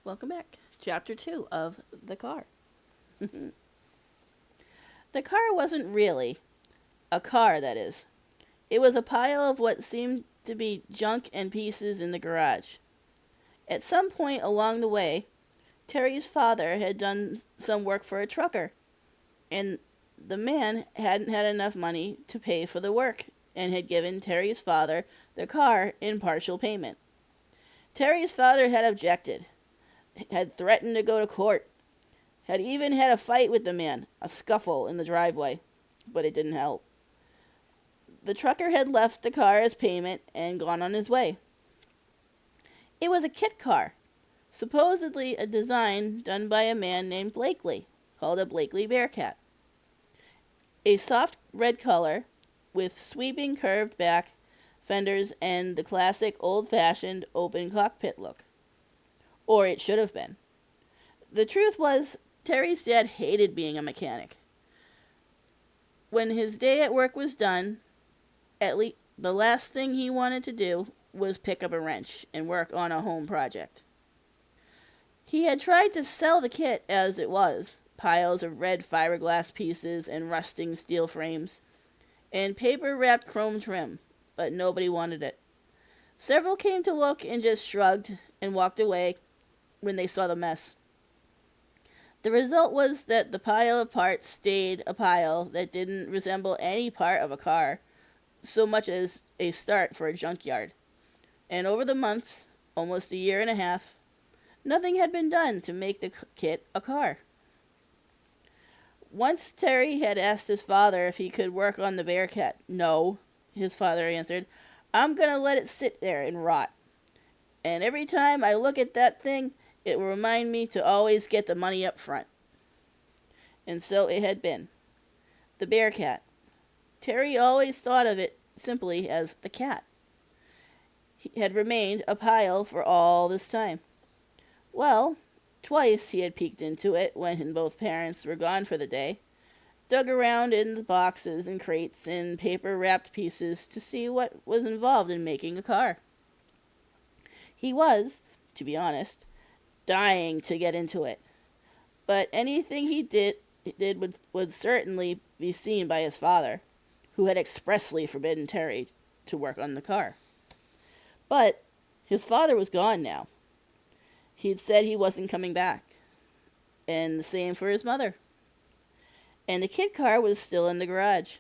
Welcome back. Chapter 2 of The Car. The car wasn't really a car, that is. It was a pile of what seemed to be junk and pieces in the garage. At some point along the way, Terry's father had done some work for a trucker, and the man hadn't had enough money to pay for the work and had given Terry's father the car in partial payment. Terry's father had objected, had threatened to go to court, had even had a fight with the man, a scuffle in the driveway, but it didn't help. The trucker had left the car as payment and gone on his way. It was a kit car, supposedly a design done by a man named Blakely, called a Blakely Bearcat. A soft red color, with sweeping curved back fenders and the classic old-fashioned open cockpit look. Or it should have been. The truth was, Terry's dad hated being a mechanic. When his day at work was done, at least the last thing he wanted to do was pick up a wrench and work on a home project. He had tried to sell the kit as it was, piles of red fiberglass pieces and rusting steel frames, and paper-wrapped chrome trim, but nobody wanted it. Several came to look and just shrugged and walked away when they saw the mess. The result was that the pile of parts stayed a pile that didn't resemble any part of a car, so much as a start for a junkyard. And over the months, almost a year and a half, nothing had been done to make the kit a car. Once Terry had asked his father if he could work on the Bearcat. No, his father answered. I'm going to let it sit there and rot. And every time I look at that thing, it will remind me to always get the money up front. And so it had been. The Bearcat. Terry always thought of it simply as the cat. He had remained a pile for all this time. Well, twice he had peeked into it when both parents were gone for the day, dug around in the boxes and crates and paper-wrapped pieces to see what was involved in making a car. He was, to be honest, dying to get into it, but anything he did would certainly be seen by his father, who had expressly forbidden Terry to work on the car. But his father was gone now. He'd said he wasn't coming back, and the same for his mother. And the kit car was still in the garage.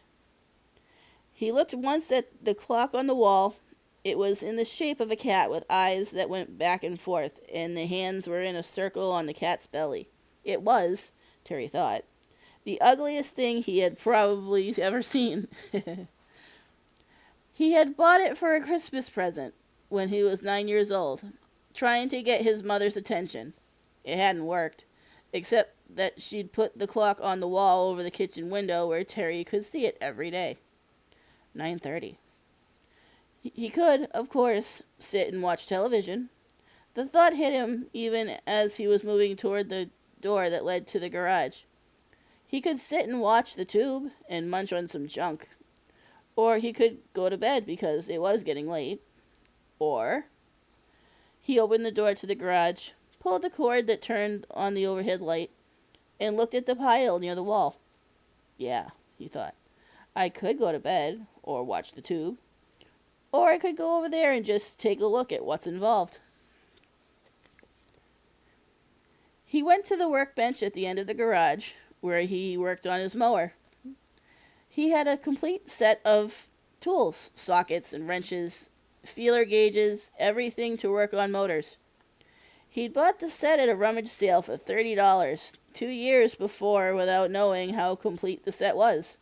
He looked once at the clock on the wall. It was in the shape of a cat with eyes that went back and forth, and the hands were in a circle on the cat's belly. It was, Terry thought, the ugliest thing he had probably ever seen. He had bought it for a Christmas present when he was 9 years old, trying to get his mother's attention. It hadn't worked, except that she'd put the clock on the wall over the kitchen window where Terry could see it every day. 9:30. He could, of course, sit and watch television. The thought hit him even as he was moving toward the door that led to the garage. He could sit and watch the tube and munch on some junk. Or he could go to bed because it was getting late. Or he opened the door to the garage, pulled the cord that turned on the overhead light, and looked at the pile near the wall. Yeah, he thought, I could go to bed or watch the tube. Or I could go over there and just take a look at what's involved. He went to the workbench at the end of the garage, where he worked on his mower. He had a complete set of tools, sockets and wrenches, feeler gauges, everything to work on motors. He'd bought the set at a rummage sale for $30, 2 years before, without knowing how complete the set was.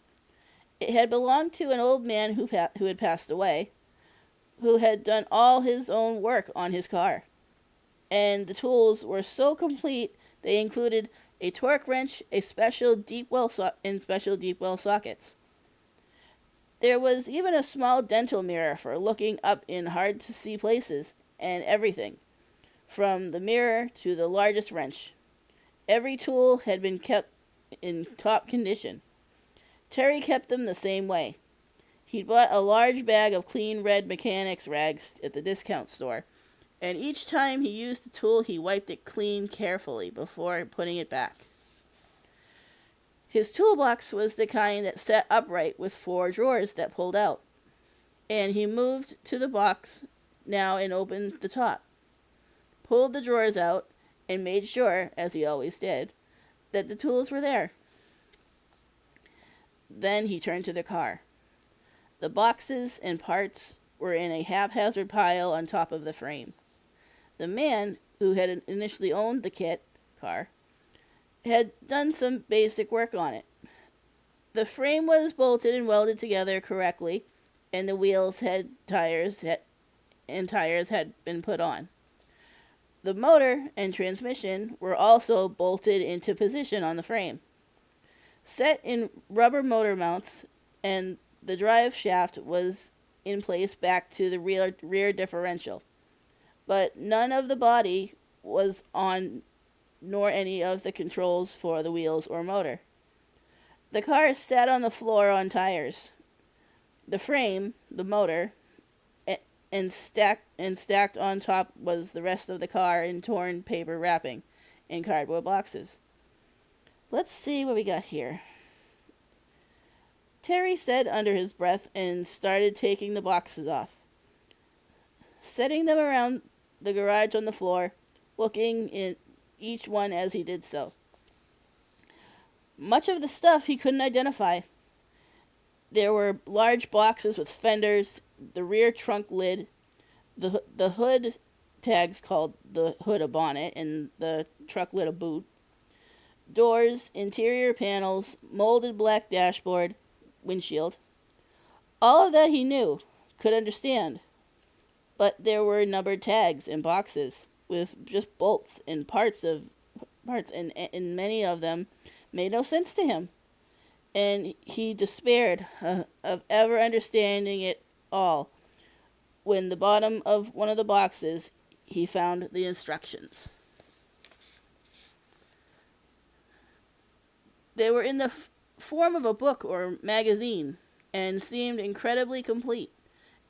It had belonged to an old man who had passed away, who had done all his own work on his car. And the tools were so complete they included a torque wrench, a special deep well sockets. There was even a small dental mirror for looking up in hard-to-see places, and everything, from the mirror to the largest wrench. Every tool had been kept in top condition. Terry kept them the same way. He'd bought a large bag of clean red mechanics rags at the discount store, and each time he used the tool, he wiped it clean carefully before putting it back. His toolbox was the kind that sat upright with 4 drawers that pulled out, and he moved to the box now and opened the top, pulled the drawers out, and made sure, as he always did, that the tools were there. Then he turned to the car. The boxes and parts were in a haphazard pile on top of the frame. The man, who had initially owned the kit car, had done some basic work on it. The frame was bolted and welded together correctly, and the wheels and tires had been put on. The motor and transmission were also bolted into position on the frame, set in rubber motor mounts, and the drive shaft was in place back to the rear differential. But none of the body was on, nor any of the controls for the wheels or motor. The car sat on the floor on tires. The frame, the motor, and stacked on top was the rest of the car in torn paper wrapping in cardboard boxes. Let's see what we got here. Terry said under his breath and started taking the boxes off, setting them around the garage on the floor, looking in each one as he did so. Much of the stuff he couldn't identify. There were large boxes with fenders, the rear trunk lid, the hood tags called the hood a bonnet, and the truck lid a boot, doors, interior panels, molded black dashboard, windshield. All of that he knew, could understand. But there were numbered tags and boxes with just bolts and parts, and many of them made no sense to him. And he despaired of ever understanding it all when the bottom of one of the boxes he found the instructions. They were in the form of a book or magazine and seemed incredibly complete,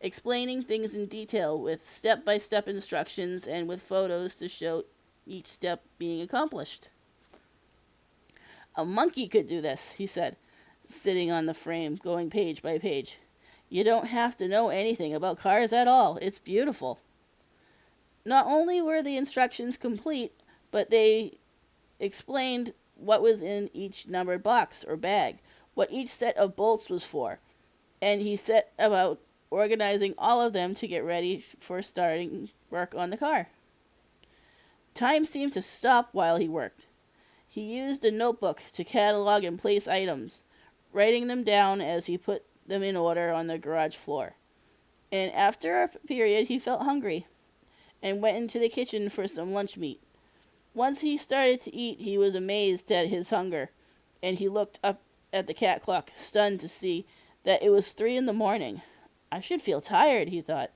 explaining things in detail with step-by-step instructions and with photos to show each step being accomplished. A monkey could do this, he said, sitting on the frame, going page by page. You don't have to know anything about cars at all. It's beautiful. Not only were the instructions complete, but they explained what was in each numbered box or bag, what each set of bolts was for, and he set about organizing all of them to get ready for starting work on the car. Time seemed to stop while he worked. He used a notebook to catalog and place items, writing them down as he put them in order on the garage floor. And after a period, he felt hungry and went into the kitchen for some lunch meat. Once he started to eat, he was amazed at his hunger, and he looked up at the cat clock, stunned to see that it was 3 a.m. I should feel tired, he thought,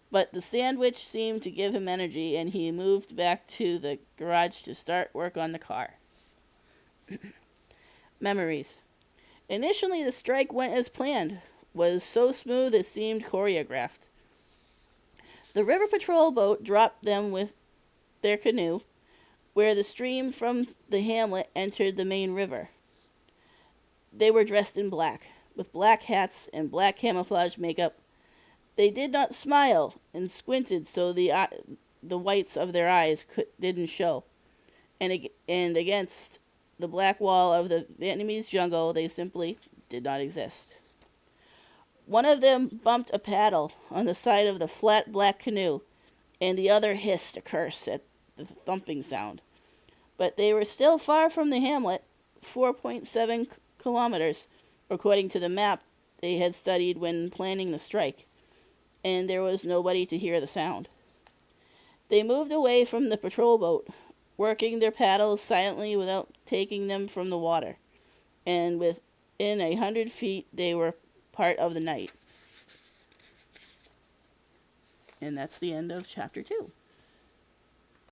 but the sandwich seemed to give him energy, and he moved back to the garage to start work on the car. Memories. Initially, the strike went as planned, was so smooth it seemed choreographed. The River Patrol boat dropped them with their canoe, where the stream from the hamlet entered the main river. They were dressed in black, with black hats and black camouflage makeup. They did not smile and squinted so the whites of their eyes didn't show. And against the black wall of the Vietnamese jungle, they simply did not exist. One of them bumped a paddle on the side of the flat black canoe, and the other hissed a curse at the thumping sound. But they were still far from the hamlet, 4.7 kilometers, according to the map they had studied when planning the strike, and there was nobody to hear the sound. They moved away from the patrol boat, working their paddles silently without taking them from the water, and within 100 feet they were part of the night. And that's the end of chapter 2.